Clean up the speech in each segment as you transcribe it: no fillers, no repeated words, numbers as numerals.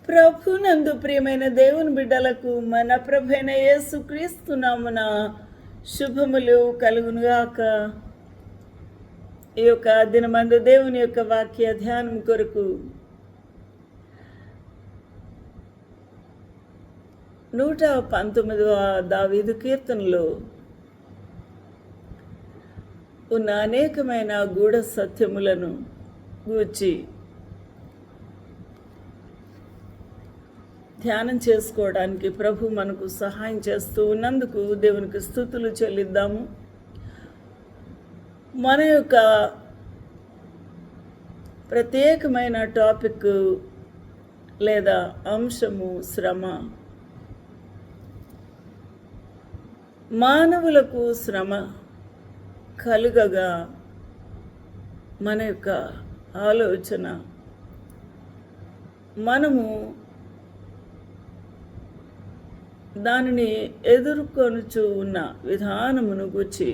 ప్రభునందు ప్రియమైన దేవుని బిడ్డలకు మన ప్రభైన యేసుక్రీస్తు నామమున శుభములు కలుగునుగాక. ఈ యొక్క దినమందు దేవుని యొక్క వాక్య ధ్యానం కొరకు 119వ దావీదు కీర్తనలో ఉన్న అనేకమైన గూఢ సత్యములను గూర్చి ధ్యానం చేసుకోవడానికి ప్రభు మనకు సహాయం చేస్తూ ఉన్నందుకు దేవునికి స్తుతులు చెల్లిద్దాము. మన యొక్క ప్రత్యేకమైన టాపిక్ లేదా అంశము శ్రమ. మానవులకు శ్రమ కలుగగా మన యొక్క ఆలోచన మనము దానిని ఎదుర్కొనుచు ఉన్న విధానమును గురించి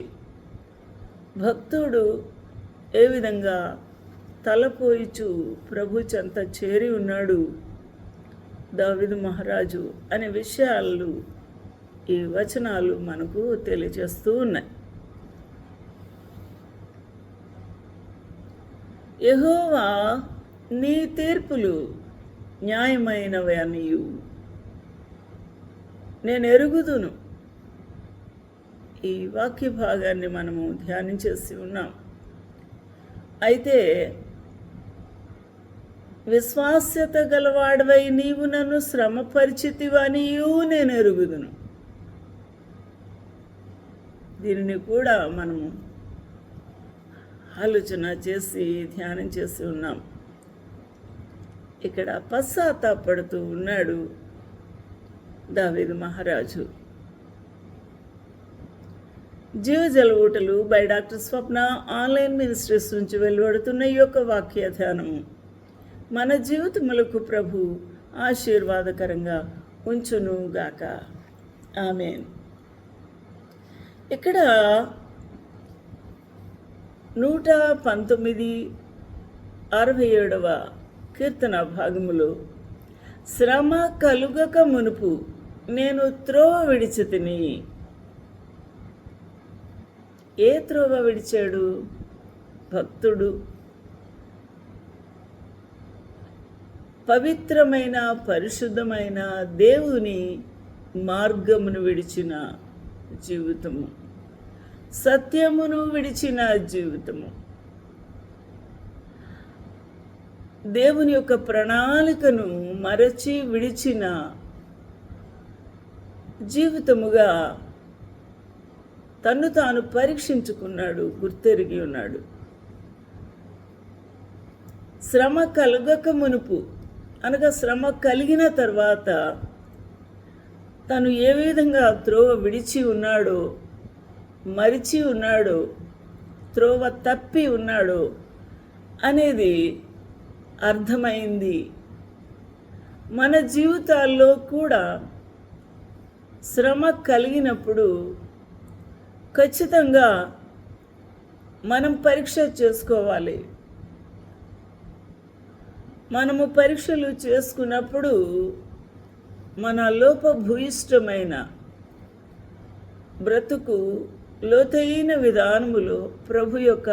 భక్తుడు ఏ విధంగా తలపోయిచు ప్రభు చెంత చేరి ఉన్నాడు దావీదు మహారాజు అనే విషయాలు ఈ వచనాలు మనకు తెలియజేస్తూ ఉన్నాయి. యెహోవా నీ తీర్పులు న్యాయమైనవి అనియు నేను ఎరుగుదును. ఈ వాక్య భాగాన్ని మనము ధ్యానించేసి ఉన్నాం. అయితే విశ్వాస్యత గలవాడవై నీవు నన్ను శ్రమపరిచితివనియు నేను ఎరుగుదును. దీనిని కూడా మనము ఆలోచన చేసి ధ్యానం చేసి ఉన్నాం. ఇక్కడ పశ్చాత్తాపడుతూ ఉన్నాడు దావీదు మహారాజు. జీవజల ఊటలు by doctor Swapna online ministries నుంచి వెలువడుతున్న ఈ యొక్క వాక్య ధ్యానము మన జీవితములకు ప్రభు ఆశీర్వాదకరంగా ఉంచును గాక. ఆమేన్. ఇక్కడ 119:67 కీర్తన భాగములో శ్రమ కలుగక మునుపు నేను త్రోవ విడిచి తిని. ఏ త్రోవ విడిచాడు భక్తుడు? పవిత్రమైన పరిశుద్ధమైన దేవుని మార్గమును విడిచిన జీవితము, సత్యమును విడిచిన జీవితము, దేవుని యొక్క ప్రణాళికను మరచి విడిచిన జీవితముగా తన్ను తాను పరీక్షించుకున్నాడు, గుర్తెరిగి ఉన్నాడు. శ్రమ కలగక మునుపు అనగా శ్రమ కలిగిన తర్వాత తను ఏ విధంగా త్రోవ విడిచి ఉన్నాడో, మరిచి ఉన్నాడో, త్రోవ తప్పి ఉన్నాడో అనేది అర్థమైంది. మన జీవితాల్లో కూడా శ్రమ కలిగినప్పుడు ఖచ్చితంగా మనం పరీక్ష చేసుకోవాలి. మనము పరీక్షలు చేసుకున్నప్పుడు మన లోపభూయిష్టమైన బ్రతుకు లోతైన విధానములో ప్రభు యొక్క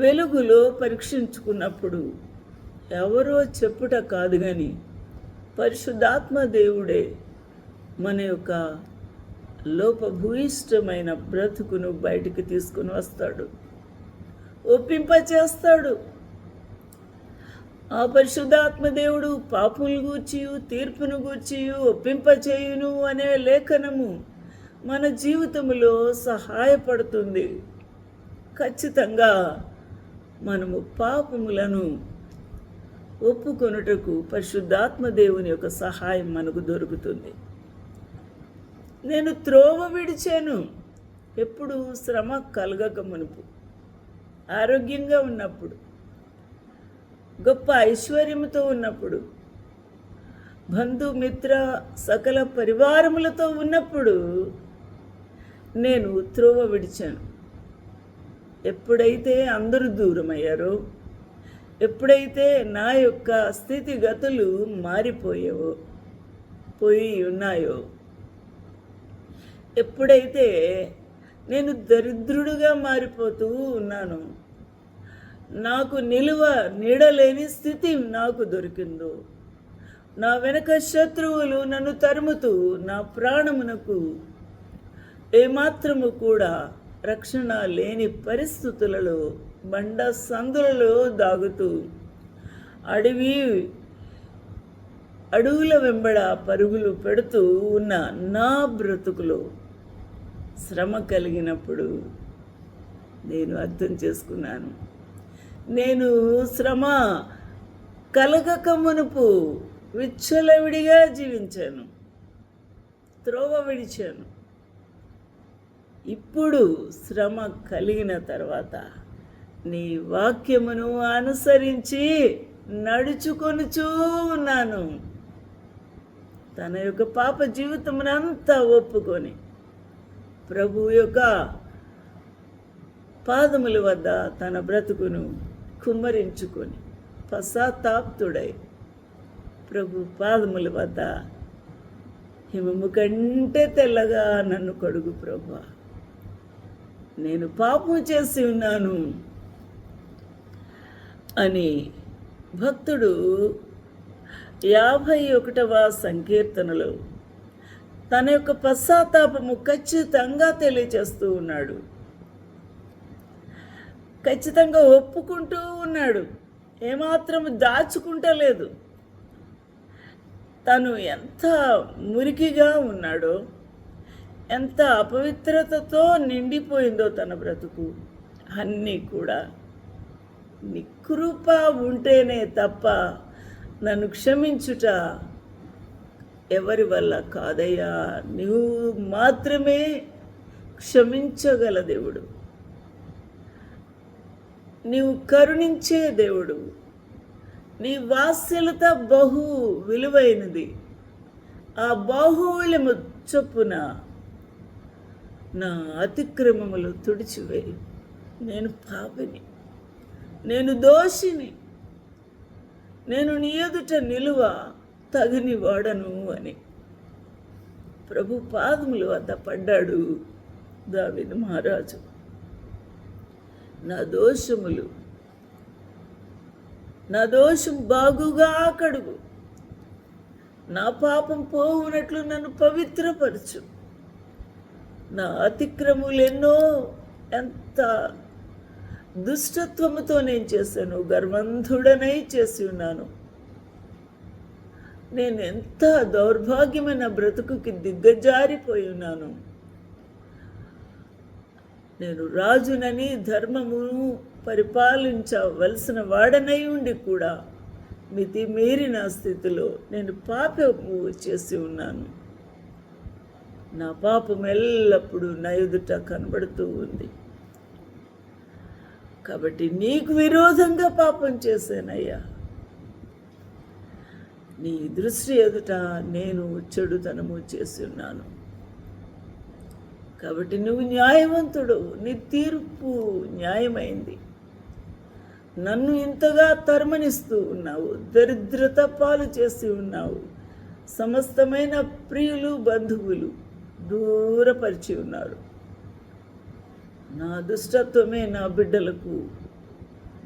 వెలుగులో పరీక్షించుకున్నప్పుడు ఎవరో చెప్పుట కాదు కానీ పరిశుద్ధాత్మ దేవుడే మన యొక్క లోపభూయిష్టమైన బ్రతుకును బయటికి తీసుకుని వస్తాడు, ఒప్పింపచేస్తాడు. ఆ పరిశుద్ధాత్మ దేవుడు పాపులు గూర్చియు తీర్పును గూర్చియు ఒప్పింపచేయును అనే లేఖనము మన జీవితంలో సహాయపడుతుంది. ఖచ్చితంగా మనము పాపములను ఒప్పుకొనుటకు పరిశుద్ధాత్మ దేవుని యొక్క సహాయం మనకు దొరుకుతుంది. నేను త్రోవ విడిచాను ఎప్పుడు? శ్రమ కలగక మునుపు, ఆరోగ్యంగా ఉన్నప్పుడు, గొప్ప ఐశ్వర్యముతో ఉన్నప్పుడు, బంధుమిత్ర సకల పరివారములతో ఉన్నప్పుడు నేను త్రోవ విడిచాను. ఎప్పుడైతే అందరూ దూరం అయ్యారో, ఎప్పుడైతే నా యొక్క స్థితిగతులు పోయి ఉన్నాయో, ఎప్పుడైతే నేను దరిద్రుడుగా మారిపోతూ ఉన్నాను, నాకు నీడలేని స్థితి నాకు దొరికిందో, నా వెనక శత్రువులు నన్ను తరుముతూ నా ప్రాణమునకు ఏమాత్రము కూడా రక్షణ లేని పరిస్థితులలో బండ సందులలో దాగుతూ అడవుల వెంబడ పరుగులు పెడుతూ ఉన్న నా బ్రతుకులో శ్రమ కలిగినప్పుడు నేను అర్థం చేసుకున్నాను. నేను శ్రమ కలగక మునుపు విచ్చలవిడిగా జీవించాను, త్రోవ విడిచాను. ఇప్పుడు శ్రమ కలిగిన తర్వాత నీ వాక్యమును అనుసరించి నడుచుకొనుచూ ఉన్నాను. తన యొక్క పాప జీవితమునంతా ఒప్పుకొని ప్రభు యొక్క పాదముల వద్ద తన బ్రతుకును కుమ్మరించుకొని పశ్చాత్తాప్తుడై ప్రభు పాదముల వద్ద హిమము కంటే తెల్లగా నన్ను కడుగు ప్రభువా, నేను పాపం చేసి ఉన్నాను అని భక్తుడు 51వ సంకీర్తనలో తన యొక్క పశ్చాత్తాపము ఖచ్చితంగా తెలియచేస్తూ ఉన్నాడు. ఖచ్చితంగా ఒప్పుకుంటూ ఉన్నాడు, ఏమాత్రం దాచుకుంటలేదు. తను ఎంత మురికిగా ఉన్నాడో, ఎంత అపవిత్రతతో నిండిపోయిందో తన బ్రతుకు, అన్నీ కూడా నీ కృప ఉంటేనే తప్ప నన్ను క్షమించుట ఎవరి వల్ల కాదయ్యా, నువ్వు మాత్రమే క్షమించగల దేవుడు, నీవు కరుణించే దేవుడు, నీ వాత్సల్యత బహు విలువైనది. ఆ బాహుళ్యము చొప్పున నా అతిక్రమములు తుడిచివేయి. నేను పాపిని, నేను దోషిని, నేను నీ ఎదుట నిలువ తగిని వాడను అని ప్రభు పాదముల వద్ద పడ్డాడు దావీదు మహారాజు. నా దోషం బాగుగా కడుగు, నా పాపం పోవునట్లు నన్ను పవిత్రపరచు. నా అతిక్రములెన్నో, ఎంత దుష్టత్వముతో నేను చేశాను, గర్వంధుడనై చేసి ఉన్నాను. నేను ఎంత దౌర్భాగ్యమైన బ్రతుకుకి దిగ్గజారిపోయి ఉన్నాను. నేను రాజునని ధర్మమును పరిపాలించవలసిన వాడనై ఉండి కూడా మితి మీరిన స్థితిలో నేను పాపము చేసి ఉన్నాను. నా పాపం ఎల్లప్పుడూ నా ఎదుట కనబడుతూ ఉంది. కాబట్టి నీకు విరోధంగా పాపం చేశానయ్యా, నీ దృష్టి ఎదుట నేను చెడుతనము చేసి ఉన్నాను. కాబట్టి నువ్వు న్యాయవంతుడు, నీ తీర్పు న్యాయమైంది. నన్ను ఇంతగా తర్మనిస్తూ ఉన్నావు, దరిద్రత పాలు చేసి ఉన్నావు. సమస్తమైన ప్రియులు బంధువులు దూరపరిచి ఉన్నారు. నా దుష్టత్వమే నా బిడ్డలకు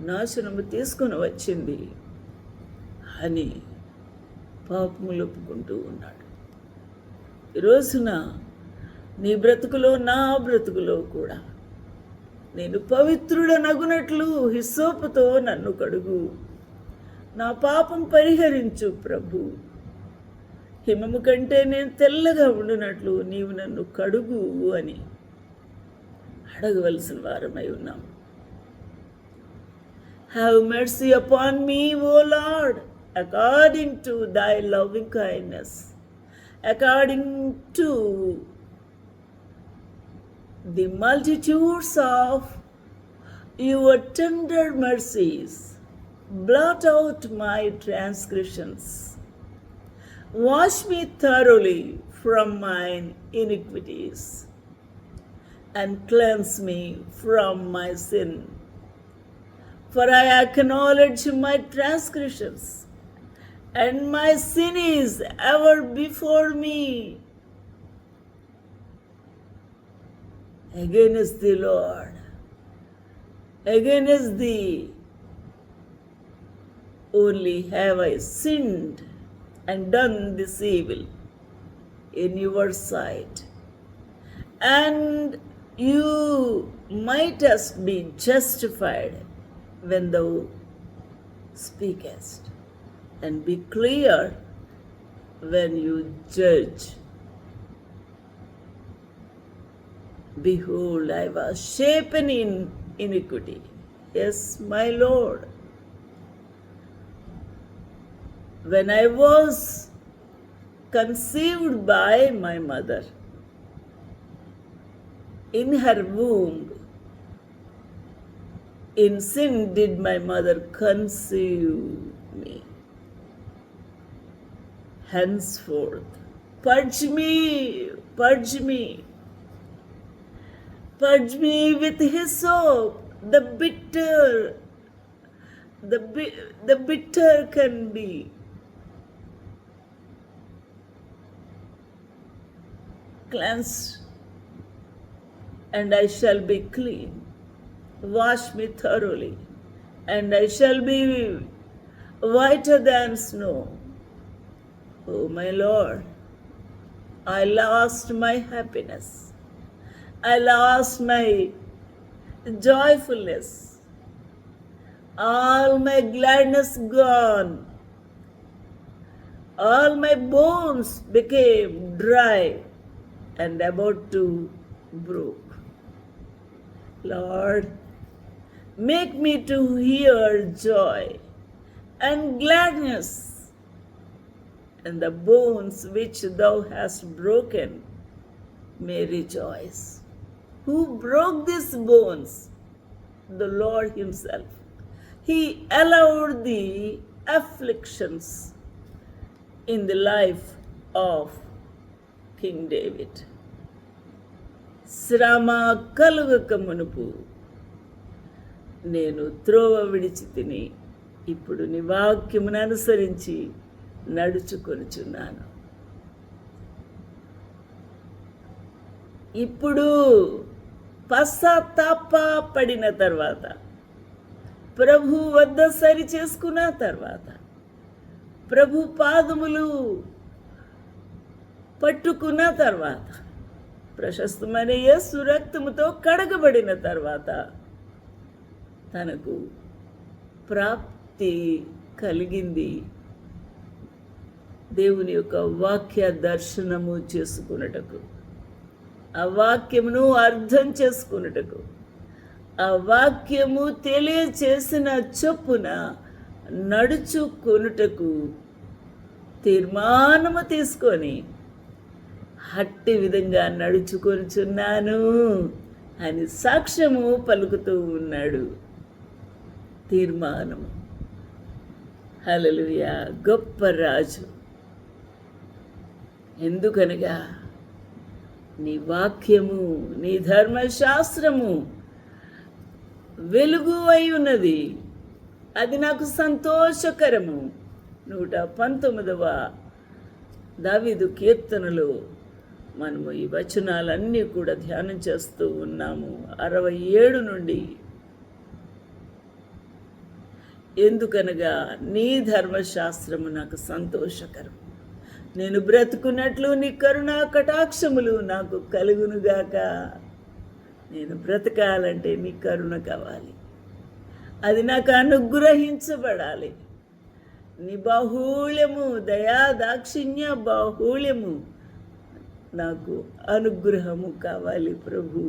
నాశనము తీసుకుని వచ్చింది అని పాపములు ఒప్పుకుంటూ ఉన్నాడు. ఈరోజున నీ బ్రతుకులో, నా బ్రతుకులో కూడా నేను పవిత్రుడనగునట్లు హిస్సోపుతో నన్ను కడుగు, నా పాపం పరిహరించు ప్రభు. హిమము కంటే నేను తెల్లగా ఉండినట్లు నీవు నన్ను కడుగు అని అడగవలసిన వారమై ఉన్నాం. Have mercy upon me, O Lord, according to thy loving kindness, according to the multitudes of your tender mercies. Blot out my transgressions. Wash me thoroughly from mine iniquities and cleanse me from my sin. For I acknowledge my transgressions, and my sin is ever before me. Against the Lord, against thee only have I sinned and done this evil in your sight. And you mightest be justified when thou speakest, and be clear when you judge. Behold, I was shapen in iniquity. Yes, my Lord. When I was conceived by my mother, in her womb, in sin did my mother conceive me. Henceforth, purge me with hyssop. The bitter can be cleansed, and I shall be clean. Wash me thoroughly, and I shall be whiter than snow. Oh, my Lord, I lost my happiness. I lost my joyfulness. All my gladness gone. All my bones became dry and about to broke. Lord, make me to hear joy and gladness, and the bones which thou hast broken may rejoice. Who broke these bones? The Lord himself. He allowed the afflictions in the life of King David. శ్రమ కలుగక మునుపు నేను త్రోవ విడిచి తిని ఇప్పుడు నీ వాక్యమును అనుసరించి నడుచుకొనుచున్నాను. ఇప్పుడు పశ్చాత్తాపడిన తర్వాత, ప్రభు వద్ద సరి చేసుకున్న తర్వాత, ప్రభు పాదములు పట్టుకున్న తర్వాత, ప్రశస్తమైన యేసు రక్తముతో కడగబడిన తర్వాత తనకు ప్రాప్తి కలిగింది. దేవుని యొక్క వాక్య దర్శనము చేసుకున్నటకు, ఆ వాక్యమును అర్థం చేసుకున్నటకు, ఆ వాక్యము తెలియచేసిన చొప్పున నడుచుకొనుటకు తీర్మానము తీసుకొని హట్టి విధంగా నడుచుకొనుచున్నాను అని సాక్ష్యము పలుకుతూ ఉన్నాడు. తీర్మానము. హల్లెలూయా. గొప్ప రాజు. ఎందుకనగా నీ వాక్యము, నీ ధర్మశాస్త్రము వెలుగు అయి ఉన్నది. అది నాకు సంతోషకరము. 119వ దావీదు కీర్తనలో మనము ఈ వచనాలన్నీ కూడా ధ్యానం చేస్తూ ఉన్నాము. 67 నుండి. ఎందుకనగా నీ ధర్మశాస్త్రము నాకు సంతోషకరం. నేను బ్రతుకున్నట్లు నీ కరుణా కటాక్షములు నాకు కలుగునుగాక. నేను బ్రతకాలంటే నీ కరుణ కావాలి. అది నాకు అనుగ్రహించబడాలి. నీ బాహుళ్యము, దయా దాక్షిణ్య బాహుళ్యము నాకు అనుగ్రహము కావాలి ప్రభు.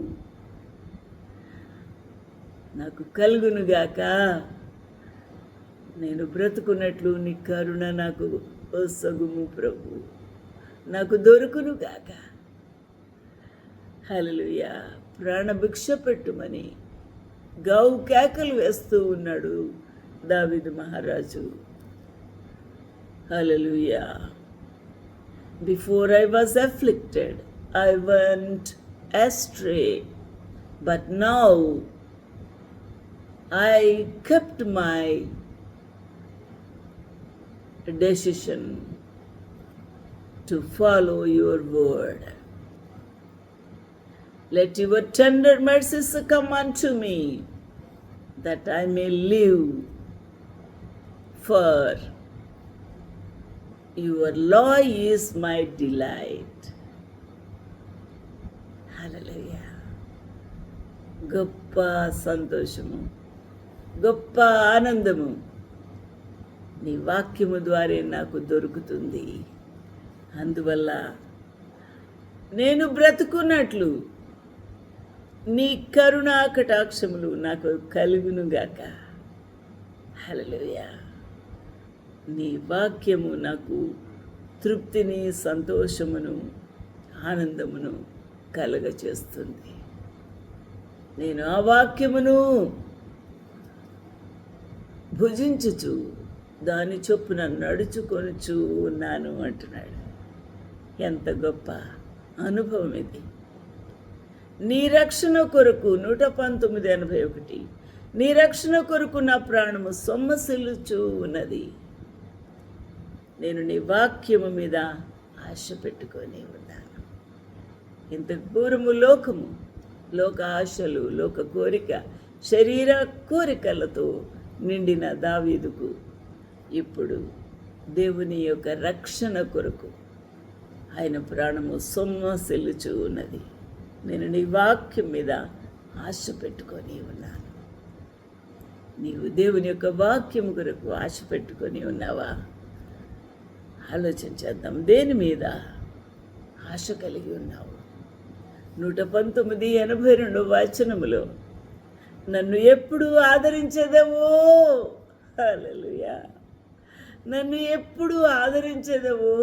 నాకు కలుగునుగాక. నేను బ్రతుకున్నట్లు నీ కరుణ నాకు సగుము ప్రభు, నాకు దొరుకునుగాక. హల్లెలూయా. ప్రాణభిక్ష పెట్టుమని గావు కేకలు వేస్తూ ఉన్నాడు దావీదు మహారాజు. హల్లెలూయా. Before I was afflicted, I went astray, but now I kept my decision to follow your word. Let your tender mercies come unto me, that I may live, for your law is my delight. హల్లెలూయా. గొప్ప సంతోషము, గొప్ప ఆనందము నీ వాక్యము ద్వారా నాకు దొరుకుతుంది. అందువల్ల నేను బ్రతుకున్నట్లు నీ కరుణా కటాక్షములు నాకు కలుగునుగాక. హల్లెలూయా. నీ వాక్యము నాకు తృప్తిని, సంతోషమును, ఆనందమును కలుగచేస్తుంది. నేను ఆ వాక్యమును భుజించుచు దాని చొప్పున నడుచుకొనుచు ఉన్నాను అంటున్నాడు. ఎంత గొప్ప అనుభవం ఇది. నీ రక్షణ కొరకు 119:81 నీ రక్షణ కొరకు నా ప్రాణము సొమ్మసిల్లుచూ ఉన్నది. నేను నీ వాక్యము మీద ఆశ పెట్టుకొని ఉన్నాను. ఇంతకు పూర్వము లోకము, లోక ఆశలు, లోక కోరిక, శరీర కోరికలతో నిండిన దావీదుకు ఇప్పుడు దేవుని యొక్క రక్షణ కొరకు ఆయన ప్రాణము సొమ్మసిల్లుచూ ఉన్నది. నేను నీ వాక్యం మీద ఆశ పెట్టుకొని ఉన్నాను. నీవు దేవుని యొక్క వాక్యం కొరకు ఆశ పెట్టుకొని ఉన్నావా? ఆలోచన చేద్దాం. దేని మీద ఆశ కలిగి ఉన్నావు? 119:82 నన్ను ఎప్పుడు ఆదరించేదవో. హల్లెలూయా. నన్ను ఎప్పుడు ఆదరించేదవో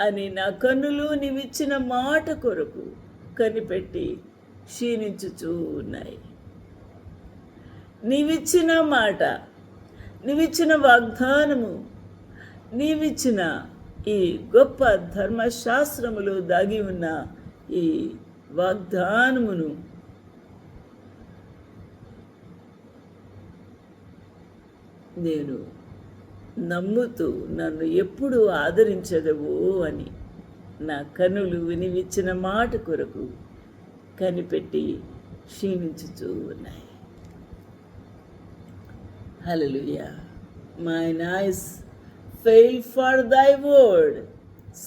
అని నా కన్నులు నీవిచ్చిన మాట కొరకు కనిపెట్టి క్షీణించుచూ ఉన్నాయి. నీవిచ్చిన మాట, నీవిచ్చిన వాగ్దానము, నీవిచ్చిన ఈ గొప్ప ధర్మశాస్త్రములో దాగి ఉన్న ఈ వాగ్దానమును నేను నమ్ముతూ నన్ను ఎప్పుడు ఆదరించదవో అని నా కనులు నీవిచ్చిన మాట కొరకు కనిపెట్టి క్షీణించుతూ ఉన్నాయి. హల్లెలూయా. Mine eyes fail for thy word,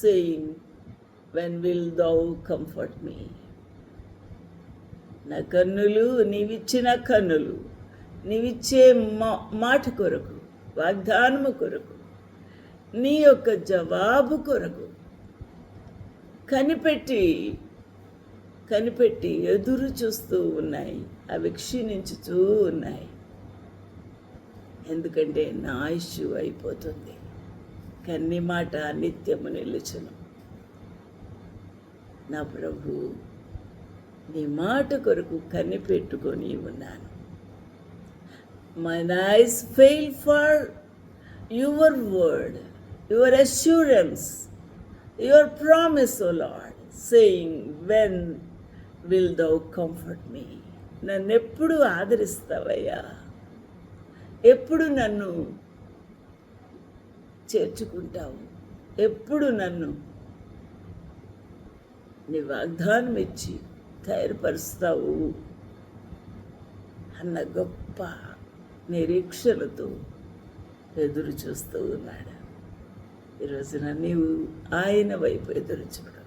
saying, when wilt thou comfort me? నా కన్నులు నీవిచ్చిన కన్నులు, నీవిచ్చే మాట కొరకు, వాగ్దానము కొరకు, నీ యొక్క జవాబు కొరకు కనిపెట్టి ఎదురు చూస్తూ ఉన్నాయి. అవి క్షీణించుతూ ఉన్నాయి. ఎందుకంటే నా ఆయుష్ అయిపోతుంది. కన్ని మాట నిత్యము నిలుచును. నా ప్రభు, నీ మాట కొరకు కనిపెట్టుకొని ఉన్నాను. Mine eyes fail for your word, your assurance, your promise, O Lord, saying, when will thou comfort me? నన్ను ఎప్పుడు ఆదరిస్తావయ్యా? ఎప్పుడు నన్ను చేర్చుకుంటావు? ఎప్పుడు నన్ను నీ వాగ్దానం ఇచ్చి ధైర్యపరుస్తావు అన్న గొప్ప నిరీక్షలతో ఎదురు చూస్తూ ఉన్నాడు. ఈరోజున నీవు ఆయన వైపు ఎదురు చూడు.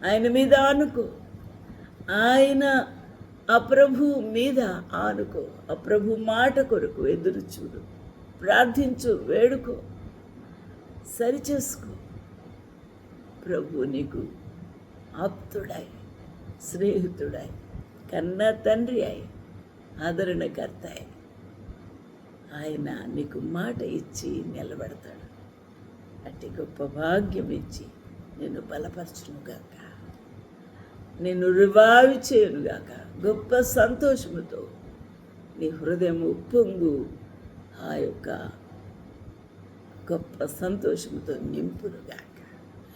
ఆయన మీద ఆనుకో. ఆయన ఆ ప్రభు మీద ఆనుకో. ఆ ప్రభు మాట కొరకు ఎదురు చూడు. ప్రార్థించు, వేడుకో, సరిచేసుకో. ప్రభు నీకు ఆప్తుడై, స్నేహితుడై, కన్న తండ్రి అయి, ఆదరణకర్త అయి ఆయన నీకు మాట ఇచ్చి నిలబెడతాడు. అట్టి గొప్ప భాగ్యం ఇచ్చి నిన్ను బలపరచునుగాక, నిన్ను రివైవ్ చేయనుగాక. గొప్ప సంతోషముతో నీ హృదయం ఉప్పొంగు ఆ యొక్క గొప్ప సంతోషముతో నింపునుగాక.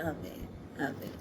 ఆమేన్, ఆమేన్.